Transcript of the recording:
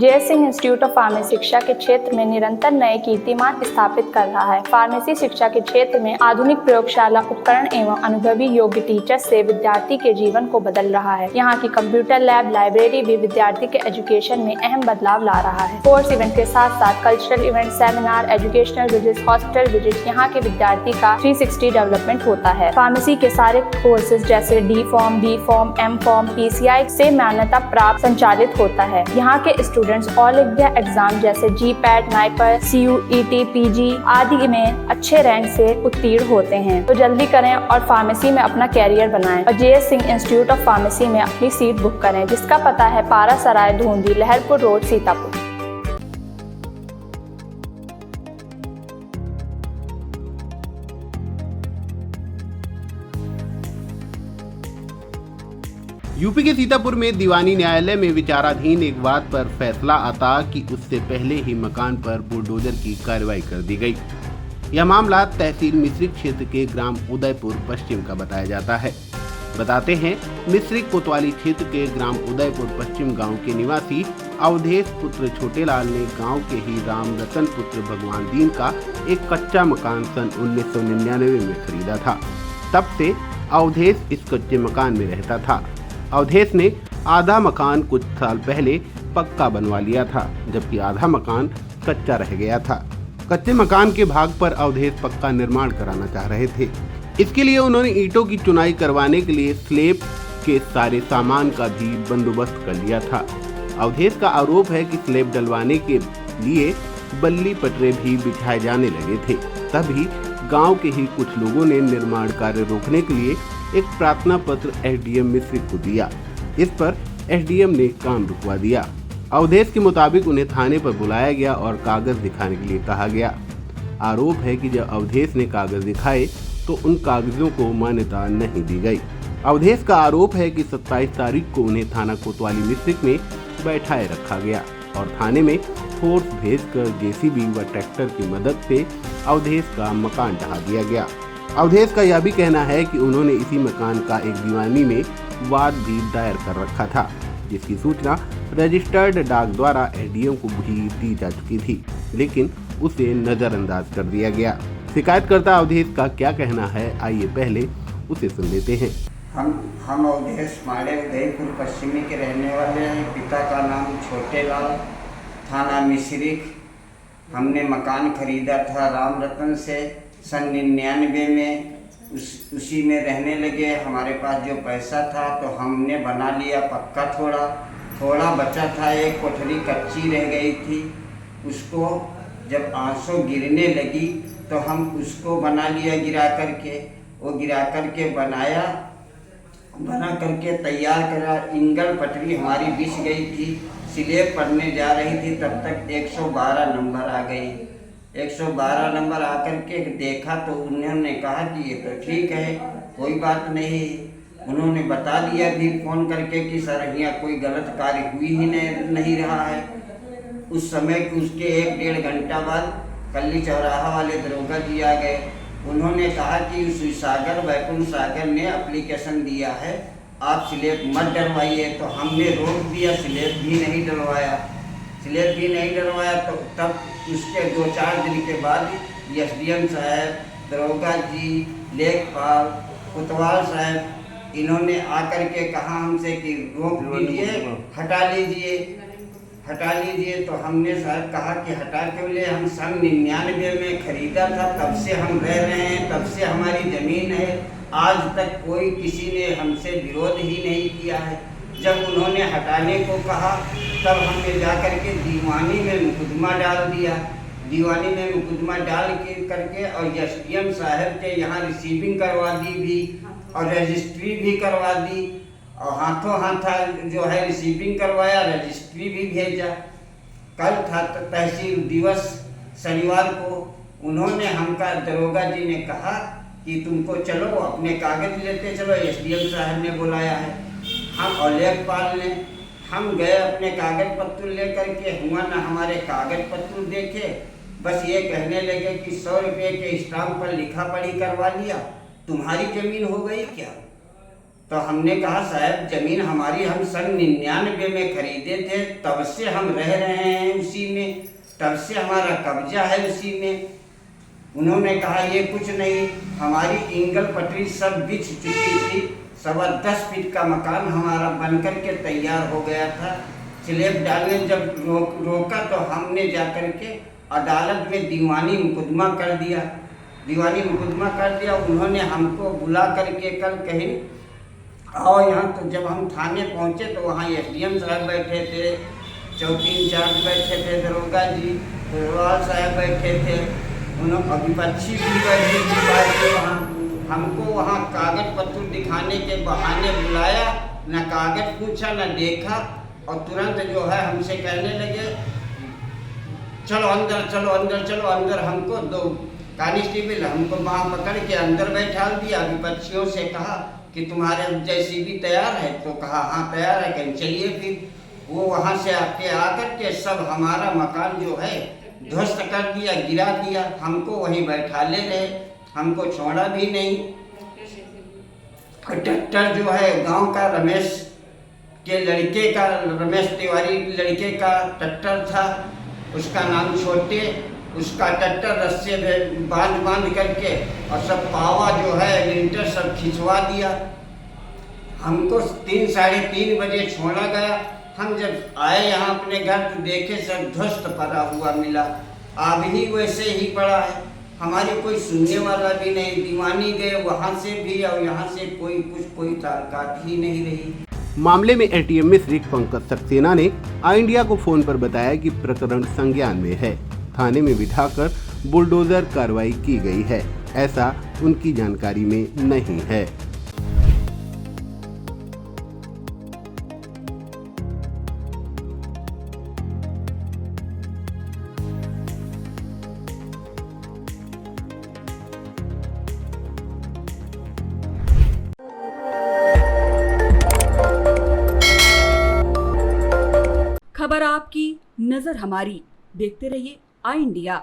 JS. Singh institute of pharmacy शिक्षा के क्षेत्र में निरंतर नए कीर्तिमान स्थापित कर रहा है। फार्मेसी शिक्षा के क्षेत्र में आधुनिक प्रयोगशाला उपकरण एवं अनुभवी योग्य टीचर्स से विद्यार्थी के जीवन को बदल रहा है। यहाँ की कंप्यूटर लैब लाइब्रेरी भी विद्यार्थी के एजुकेशन में अहम बदलाव ला रहा है। कोर्स इवेंट के साथ साथ cultural event, seminar, educational visit, hospital visit, यहाँ के विद्यार्थी का 360 डेवलपमेंट होता है। फार्मेसी के सारे कोर्सेज जैसे D pharm, B pharm, M pharm, PCI से मान्यता प्राप्त संचालित होता है। यहाँ के स्टूडेंट्स ऑल इंडिया एग्जाम जैसे GPAT, NIPER, CUET, PG आदि में अच्छे रैंक से उत्तीर्ण होते हैं। तो जल्दी करें और फार्मेसी में अपना कैरियर बनाएं और JS. Singh institute of pharmacy में अपनी सीट बुक करें, जिसका पता है पारा सराय, धूंधी, लहरपुर रोड, सीतापुर। यूपी के सीतापुर में दीवानी न्यायालय में विचाराधीन एक बात पर फैसला आता कि उससे पहले ही मकान पर बुलडोजर की कार्रवाई कर दी गई। यह मामला तहसील मिश्रिक क्षेत्र के ग्राम उदयपुर पश्चिम का बताया जाता है। बताते हैं, मिश्रिक कोतवाली क्षेत्र के ग्राम उदयपुर पश्चिम गांव के निवासी अवधेश पुत्र छोटेलाल ने गांव के ही राम रतन पुत्र भगवान दीन का एक कच्चा मकान सन 1999 में खरीदा था। तब से अवधेश इस कच्चे मकान में रहता था। अवधेश ने आधा मकान कुछ साल पहले पक्का बनवा लिया था, जबकि आधा मकान कच्चा रह गया था। कच्चे मकान के भाग पर अवधेश पक्का निर्माण कराना चाह रहे थे। इसके लिए उन्होंने ईंटों की चुनाई करवाने के लिए स्लेब के सारे सामान का भी बंदोबस्त कर लिया था। अवधेश का आरोप है कि स्लेब डलवाने के लिए बल्ली पटरे भी बिछाए जाने लगे थे। तभी गांव के ही कुछ लोगों ने निर्माण कार्य रोकने के लिए एक प्रार्थना पत्र SDM मिश्रिक को दिया। इस पर SDM ने काम रुकवा दिया। अवधेश के मुताबिक उन्हें थाने पर बुलाया गया और कागज दिखाने के लिए कहा गया। आरोप है कि जब अवधेश ने कागज दिखाए तो उन कागजों को मान्यता नहीं दी गई। अवधेश का आरोप है कि 27 तारीख को उन्हें थाना कोतवाली मिश्रिक में बैठाए रखा गया और थाने में फोर्स भेजकर JCB व ट्रैक्टर की मदद से अवधेश का मकान ढहा दिया गया। अवधेश का यह भी कहना है कि उन्होंने इसी मकान का एक दीवानी में वाद भी दायर कर रखा था, जिसकी सूचना रजिस्टर्ड डाक द्वारा SDM को भी दी जा चुकी थी, लेकिन उसे नजरअंदाज कर दिया गया। शिकायतकर्ता अवधेश का क्या कहना है, आइए पहले उसे सुन लेते हैं। हम अवधेश माड़े उदयपुर पश्चिमी के रहने वाले हैं। पिता का नाम छोटेलाल, थाना मिश्रिक। हमने मकान खरीदा था राम रतन से सन 99 में। उसी में रहने लगे। हमारे पास जो पैसा था तो हमने बना लिया पक्का। थोड़ा बचा था, एक कोठरी कच्ची रह गई थी। उसको जब आंसू गिरने लगी तो हम उसको बना लिया गिरा करके बना करके तैयार करा। इंगल पटरी हमारी बिछ गई थी, स्लेब पड़ने जा रही थी, तब तक 112 नंबर आ गई। 112 नंबर आकर के देखा तो उन्होंने कहा कि ये तो ठीक है, कोई बात नहीं। उन्होंने बता दिया भी फ़ोन करके कि सर यहाँ कोई गलत कार्य हुई ही नहीं रहा है। उस समय उसके 1-1.5 घंटा बाद कल्ली चौराहा वाले दरोगा जी आ गए। उन्होंने कहा कि वैकुंठ सागर ने एप्लीकेशन दिया है, आप स्लेब मत डलवाइए। तो हमने रोक दिया, स्लेब भी नहीं डलवाया। तो तब उसके 2-4 दिन के बाद SDM साहब, दरोगा जी, लेखपाल, कोतवाल साहब, इन्होंने आकर के कहा हमसे कि रोक दीजिए, हटा लीजिए। तो हमने साहब कहा कि हटा के लिए हम सन 99 में खरीदा था, तब से हम रह रहे हैं, तब से हमारी ज़मीन है। आज तक कोई किसी ने हमसे विरोध ही नहीं किया है। जब उन्होंने हटाने को कहा तब हमने जाकर के दीवानी में मुकदमा डाल दिया। करके और SDM साहब के यहाँ रिसीविंग करवा दी भी और रजिस्ट्री भी करवा दी और हाथों हाथा जो है रिसीविंग करवाया, रजिस्ट्री भी भेजा। कल था तहसील दिवस शनिवार को। उन्होंने हमका दरोगा जी ने कहा कि तुमको चलो अपने कागज लेते चलो, SDM साहब ने बुलाया है। हम और लेखपाल ने हम गए अपने कागज पत्र लेकर के। हुआ ना हमारे कागज पत्र देखे, बस ये कहने लगे कि 100 रुपये के स्टाम्प पर लिखा पढ़ी करवा लिया, तुम्हारी जमीन हो गई क्या। तो हमने कहा साहब जमीन हमारी हम सन 99 में खरीदे थे, तब से हम रह रहे हैं उसी में, तब से हमारा कब्जा है उसी में। उन्होंने कहा ये कुछ नहीं, हमारी इंगल पटरी सब बिछ चुकी थी, 10.25 फीट का मकान हमारा बनकर के तैयार हो गया था। स्लैब डालने जब रोका तो हमने जाकर के अदालत में दीवानी मुकदमा कर दिया। उन्होंने हमको बुला करके कल कहीं आओ यहाँ, तो जब हम थाने पहुँचे तो वहाँ एसडीएम साहब बैठे थे, चौकी इंचार्ज बैठे थे, दरोगा जी रोहाल साहब बैठे थे, उन्होंने विपक्षी भी बैठे थे। हमको वहाँ कागज पत्र दिखाने के बहाने बुलाया, न कागज पूछा न देखा, और तुरंत जो है हमसे कहने लगे चलो अंदर, चलो अंदर, चलो अंदर। हमको 2 कांस्टेबल हमको बाँह पकड़ के अंदर बैठा दिया। विपक्षियों से कहा कि तुम्हारे जेसीबी तैयार है? तो कहा हाँ तैयार है। कहीं चलिए फिर। वो वहाँ से आकर के सब हमारा मकान जो है ध्वस्त कर दिया, गिरा दिया। हमको वहीं बैठा ले रहे, हमको छोड़ा भी नहीं। ट्रैक्टर जो है गांव का रमेश तिवारी लड़के का ट्रैक्टर था, उसका नाम छोटे, उसका ट्रैक्टर रस्से में बांध करके और सब पावा जो है लिंटर सब खिंचवा दिया। हमको 3 साढ़े 3 बजे छोड़ा गया। हम जब आए यहाँ अपने घर तो देखे सब ध्वस्त पड़ा हुआ मिला, अब ही वैसे ही पड़ा है। हमारी कोई सुनने वाला भी नहीं, दीवानी गए वहाँ से भी और यहाँ से कोई ताल्लुकात ही नहीं रही। मामले में एटीएम मिस्रिक पंकज सक्सेना ने आई इंडिया को फोन पर बताया कि प्रकरण संज्ञान में है, थाने में बिठाकर बुलडोजर कार्रवाई की गई है, ऐसा उनकी जानकारी में नहीं है। खबर आपकी, नजर हमारी। देखते रहिए आई इंडिया।